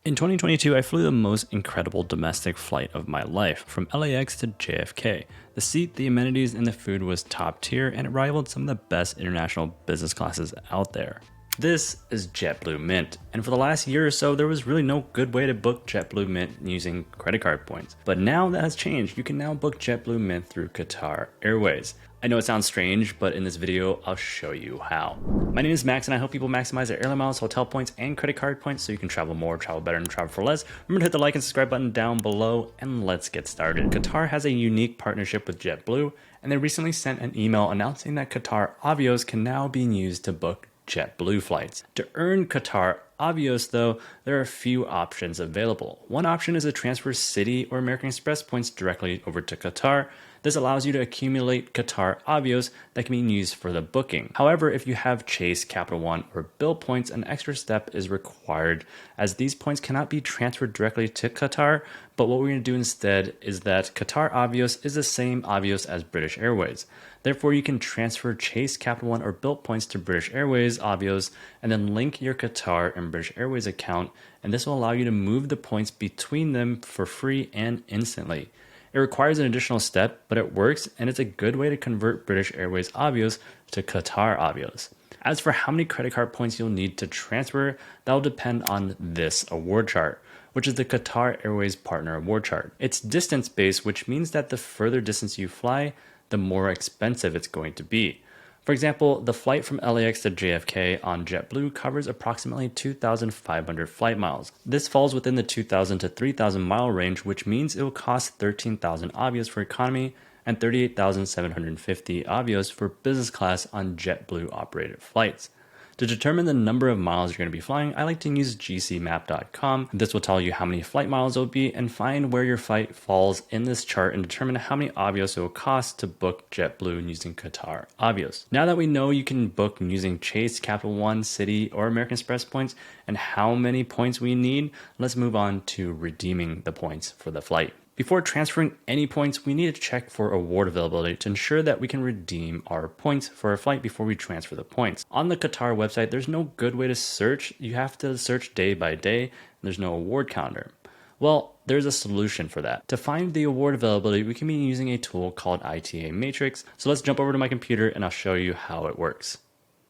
In 2022, I flew the most incredible domestic flight of my life, from LAX to JFK. The seat, the amenities, and the food was top tier, and it rivaled some of the best international business classes out there. This is JetBlue Mint, and for the last year or so, there was really no good way to book JetBlue Mint using credit card points. But now that has changed. You can now book JetBlue Mint through Qatar Airways. I know it sounds strange, but in this video, I'll show you how. My name is Max, and I help people maximize their airline miles, hotel points, and credit card points so you can travel more, travel better, and travel for less. Remember to hit the like and subscribe button down below, and let's get started. Qatar has a unique partnership with JetBlue, and they recently sent an email announcing that Qatar Avios can now be used to book JetBlue flights. To earn Qatar Avios, though, there are a few options available. One option is to transfer Citi or American Express points directly over to Qatar. This allows you to accumulate Qatar Avios that can be used for the booking. However, if you have Chase, Capital One, or Bill points, an extra step is required, as these points cannot be transferred directly to Qatar. But what we're going to do instead is that Qatar Avios is the same Avios as British Airways. Therefore, you can transfer Chase, Capital One, or Bill points to British Airways Avios and then link your Qatar and British Airways account, and this will allow you to move the points between them for free and instantly. It requires an additional step, but it works, and it's a good way to convert British Airways Avios to Qatar Avios. As for how many credit card points you'll need to transfer, that will depend on this award chart, which is the Qatar Airways Partner Award Chart. It's distance-based, which means that the further distance you fly, the more expensive it's going to be. For example, the flight from LAX to JFK on JetBlue covers approximately 2,500 flight miles. This falls within the 2,000 to 3,000 mile range, which means it will cost 13,000 Avios for economy and 38,750 Avios for business class on JetBlue operated flights. To determine the number of miles you're going to be flying, I like to use gcmap.com. This will tell you how many flight miles it will be and find where your flight falls in this chart and determine how many Avios it will cost to book JetBlue using Qatar Avios. Now that we know you can book using Chase, Capital One, Citi, or American Express points and how many points we need, let's move on to redeeming the points for the flight. Before transferring any points, we need to check for award availability to ensure that we can redeem our points for a flight before we transfer the points. On the Qatar website, there's no good way to search. You have to search day by day, and there's no award calendar. Well, there's a solution for that. To find the award availability, we can be using a tool called ITA Matrix. So let's jump over to my computer and I'll show you how it works.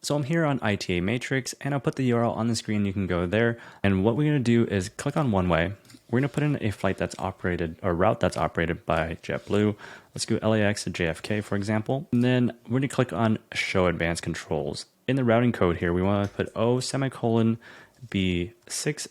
So I'm here on ITA Matrix, and I'll put the URL on the screen. You can go there. And what we're going to do is click on one way. We're going to put in a flight that's operated, or route that's operated by JetBlue. Let's go LAX to JFK, for example. And then we're going to click on Show Advanced Controls. In the routing code here, we want to put O:\B6,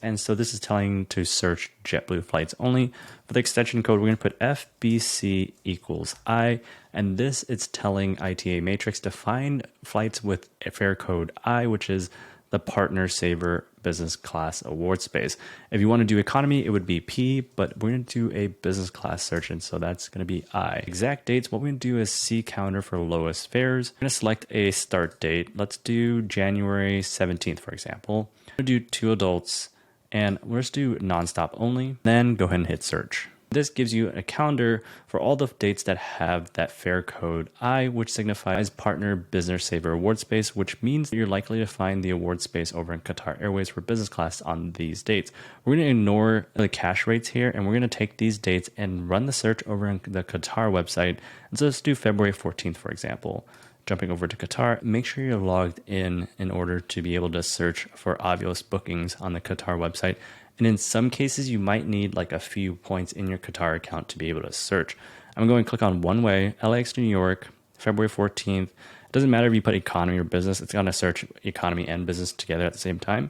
and so this is telling to search JetBlue flights only. For the extension code, we're going to put FBC equals I, and this is telling ITA Matrix to find flights with a fare code I, which is the Partner Saver Business Class Award Space. If you want to do economy, it would be P, but we're going to do a business class search, and so that's going to be I. Exact dates, what we're going to do is C counter for lowest fares. We're going to select a start date. Let's do January 17th, for example. We're going to do 2 adults, and let's do nonstop only. Then go ahead and hit search. This gives you a calendar for all the dates that have that fare code I, which signifies Partner Business Saver Award Space, which means you're likely to find the award space over in Qatar Airways for business class on these dates. We're going to ignore the cash rates here, and we're going to take these dates and run the search over in the Qatar website. And so let's do February 14th, for example. Jumping over to Qatar, make sure you're logged in order to be able to search for Avios bookings on the Qatar website. And in some cases, you might need like a few points in your Qatar account to be able to search. I'm going to click on one way, LAX to New York, February 14th. It doesn't matter if you put economy or business, it's going to search economy and business together at the same time.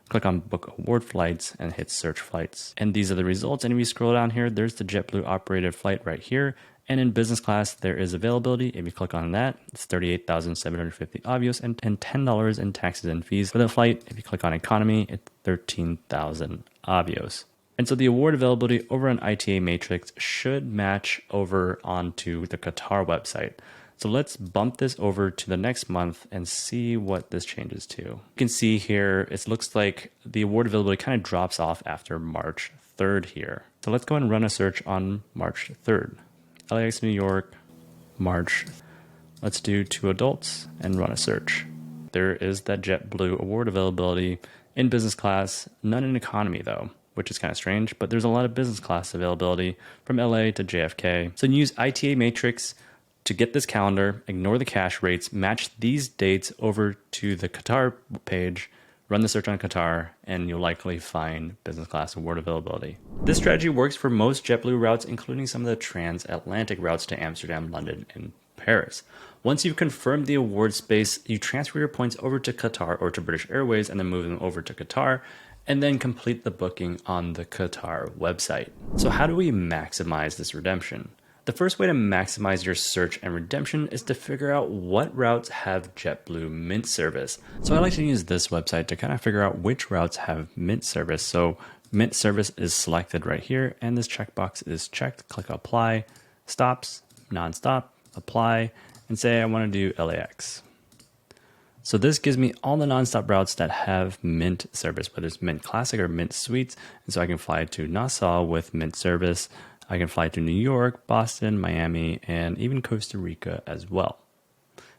Click on book award flights and hit search flights. And these are the results. And if you scroll down here, there's the JetBlue operated flight right here. And in business class, there is availability. If you click on that, it's 38,750 Avios and $10 in taxes and fees for the flight. If you click on economy, it's 13,000 Avios. And so the award availability over on ITA Matrix should match over onto the Qatar website. So let's bump this over to the next month and see what this changes to. You can see here, it looks like the award availability kind of drops off after March 3rd here. So let's go ahead and run a search on March 3rd. LAX New York, March. Let's do 2 adults and run a search. There is that JetBlue award availability in business class, none in economy though. which is kind of strange, but there's a lot of business class availability from LA to JFK. So you use ITA Matrix to get this calendar, ignore the cash rates, match these dates over to the Qatar page, run the search on Qatar, and you'll likely find business class award availability. This strategy works for most JetBlue routes, including some of the transatlantic routes to Amsterdam, London, and Paris. Once you've confirmed the award space, you transfer your points over to Qatar or to British Airways and then move them over to Qatar, and then complete the booking on the Qatar website. So how do we maximize this redemption? The first way to maximize your search and redemption is to figure out what routes have JetBlue Mint service. So I like to use this website to kind of figure out which routes have Mint service. So Mint service is selected right here, and this checkbox is checked. Click apply, stops, nonstop, apply, and say I want to do LAX. So this gives me all the nonstop routes that have Mint service, whether it's Mint Classic or Mint Suites. And so I can fly to Nassau with Mint service. I can fly to New York, Boston, Miami, and even Costa Rica as well.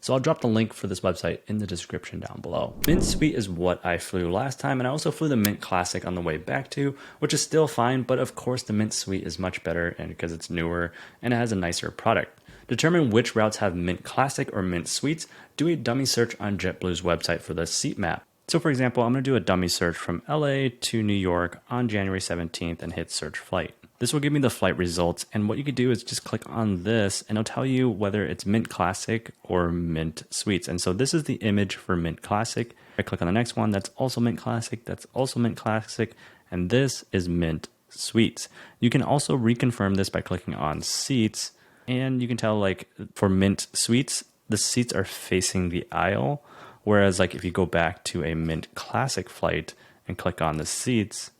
So I'll drop the link for this website in the description down below. Mint Suite is what I flew last time, and I also flew the Mint Classic on the way back to, which is still fine, but of course the Mint Suite is much better and because it's newer and it has a nicer product. Determine which routes have Mint Classic or Mint Suites. Do a dummy search on JetBlue's website for the seat map. So for example, I'm going to do a dummy search from LA to New York on January 17th and hit search flight. This will give me the flight results, and what you could do is just click on this and it'll tell you whether it's Mint Classic or Mint Suites. And so this is the image for Mint Classic. I click on the next one, that's also Mint Classic, that's also Mint Classic, and this is Mint Suites. You can also reconfirm this by clicking on seats, and you can tell like for Mint Suites, the seats are facing the aisle, whereas like if you go back to a Mint Classic flight and click on the seats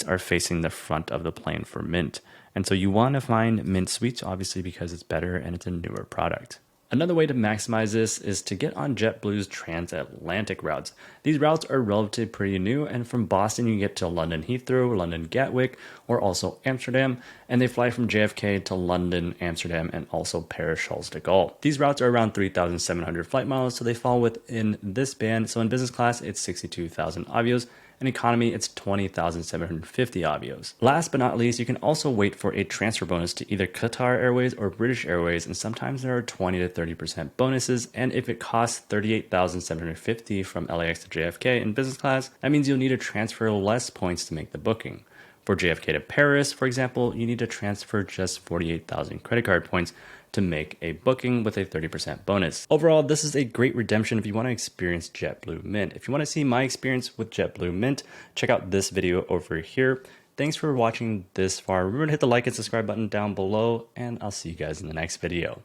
are facing the front of the plane for Mint. And so you want to find Mint Suites, obviously, because it's better and it's a newer product. Another way to maximize this is to get on JetBlue's transatlantic routes. These routes are relatively pretty new, and from Boston you get to London Heathrow, London Gatwick, or also Amsterdam, and they fly from JFK to London, Amsterdam, and also Paris Charles de Gaulle. These routes are around 3,700 flight miles, so they fall within this band. So in business class, it's 62,000 Avios. In economy, it's 20,750 Avios. Last but not least, you can also wait for a transfer bonus to either Qatar Airways or British Airways, and sometimes there are 20 to 30% bonuses, and if it costs 38,750 from LAX to JFK in business class, that means you'll need to transfer less points to make the booking. For JFK to Paris, for example, you need to transfer just 48,000 credit card points to make a booking with a 30% bonus. Overall, this is a great redemption if you want to experience JetBlue Mint. If you want to see my experience with JetBlue Mint, check out this video over here. Thanks for watching this far. Remember to hit the like and subscribe button down below, and I'll see you guys in the next video.